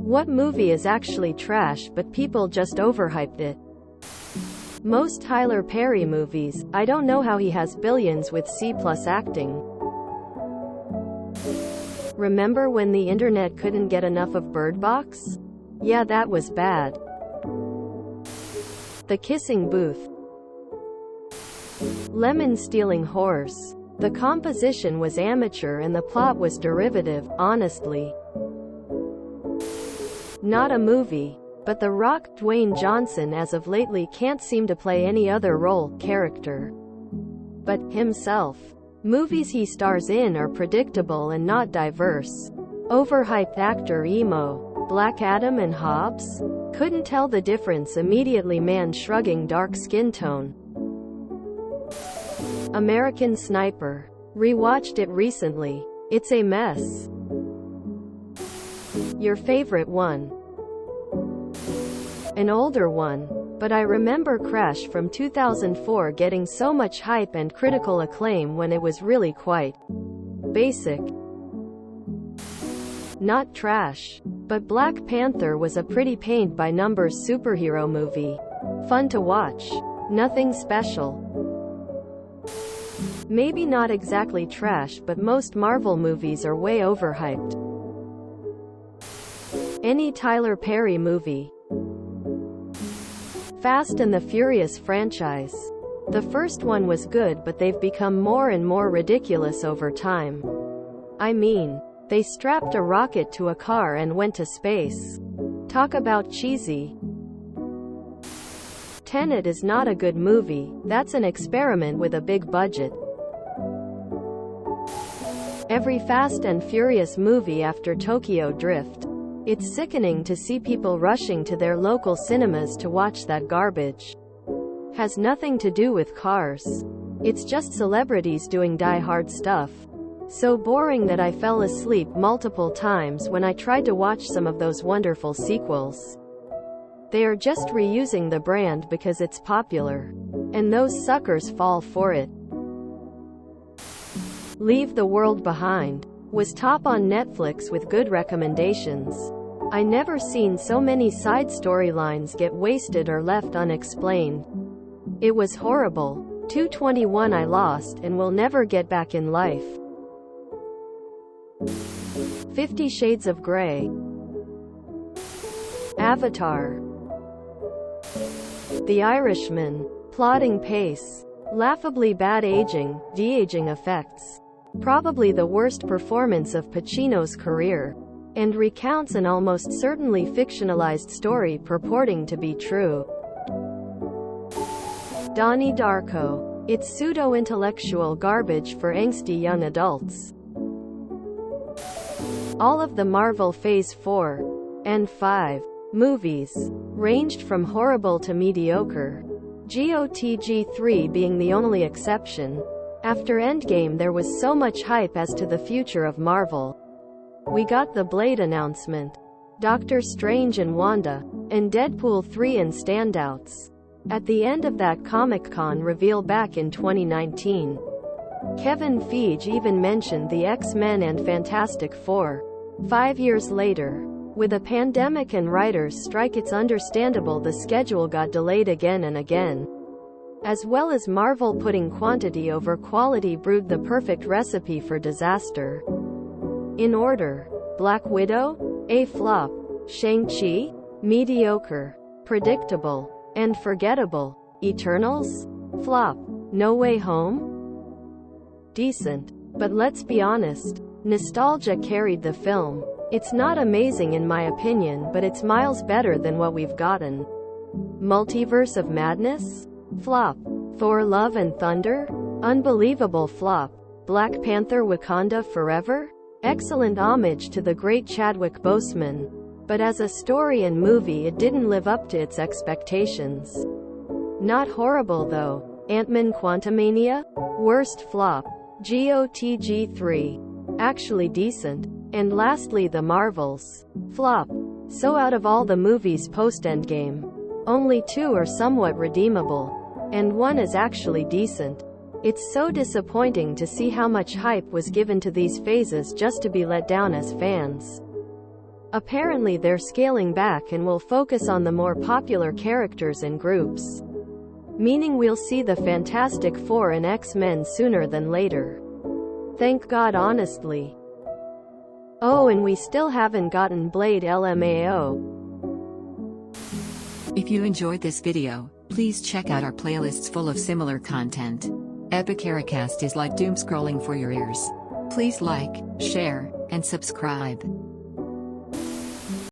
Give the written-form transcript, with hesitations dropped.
What movie is actually trash but people just overhyped it? Most Tyler Perry movies, I don't know how he has billions with C+ acting. Remember when the internet couldn't get enough of Bird Box? Yeah, that was bad. The Kissing Booth. Lemon Stealing Horse. The composition was amateur and the plot was derivative, honestly. Not a movie. But The Rock, Dwayne Johnson as of lately can't seem to play any other role, character, but himself. Movies he stars in are predictable and not diverse. Overhyped actor emo. Black Adam and Hobbs? Couldn't tell the difference immediately. Man shrugging dark skin tone. American Sniper. Rewatched it recently. It's a mess. Your favorite one? An older one, but I remember Crash from 2004 getting so much hype and critical acclaim when it was really quite basic. Not trash. But Black Panther was a pretty paint-by-numbers superhero movie. Fun to watch. Nothing special. Maybe not exactly trash, but most Marvel movies are way overhyped. Any Tyler Perry movie. Fast and the Furious franchise. The first one was good, but they've become more and more ridiculous over time. I mean, they strapped a rocket to a car and went to space. Talk about cheesy. Tenet is not a good movie, that's an experiment with a big budget. Every Fast and Furious movie after Tokyo Drift. It's sickening to see people rushing to their local cinemas to watch that garbage. Has nothing to do with cars. It's just celebrities doing die-hard stuff. So boring that I fell asleep multiple times when I tried to watch some of those wonderful sequels. They are just reusing the brand because it's popular. And those suckers fall for it. Leave the World Behind was top on Netflix with good recommendations. I never seen so many side storylines get wasted or left unexplained. It was horrible. 221 I lost and will never get back in life. 50 Shades of Grey. Avatar. The Irishman. Plodding pace. Laughably bad aging, de-aging effects. Probably the worst performance of Pacino's career. And recounts an almost certainly fictionalized story purporting to be true. Donnie Darko. It's pseudo-intellectual garbage for angsty young adults. All of the Marvel Phase 4 and 5 movies ranged from horrible to mediocre. GOTG 3 being the only exception. After Endgame there was so much hype as to the future of Marvel. We got the Blade announcement, Doctor Strange and Wanda, and Deadpool 3 and standouts. At the end of that Comic-Con reveal back in 2019. Kevin Feige even mentioned the X-Men and Fantastic Four. 5 years later, with a pandemic and writers' strike, it's understandable the schedule got delayed again and again. As well as Marvel putting quantity over quality brewed the perfect recipe for disaster. In order: Black Widow, a flop; Shang-Chi, mediocre; predictable, and forgettable; Eternals, flop; No Way Home, decent. But let's be honest, nostalgia carried the film. It's not amazing in my opinion, but it's miles better than what we've gotten. Multiverse of Madness, flop. Thor: Love and Thunder, unbelievable flop. Black Panther: Wakanda Forever, excellent homage to the great Chadwick Boseman. But as a story and movie it didn't live up to its expectations. Not horrible though. Ant-Man Quantumania, worst flop. GOTG 3, actually decent. And lastly The Marvels, flop. So out of all the movies post-Endgame, only 2 are somewhat redeemable. And 1 is actually decent. It's so disappointing to see how much hype was given to these phases just to be let down as fans. Apparently they're scaling back and will focus on the more popular characters and groups. Meaning we'll see the Fantastic Four and X-Men sooner than later. Thank God, honestly. Oh, and we still haven't gotten Blade LMAO. If you enjoyed this video, please check out our playlists full of similar content. Epic Ericast is like doom scrolling for your ears. Please like, share, and subscribe.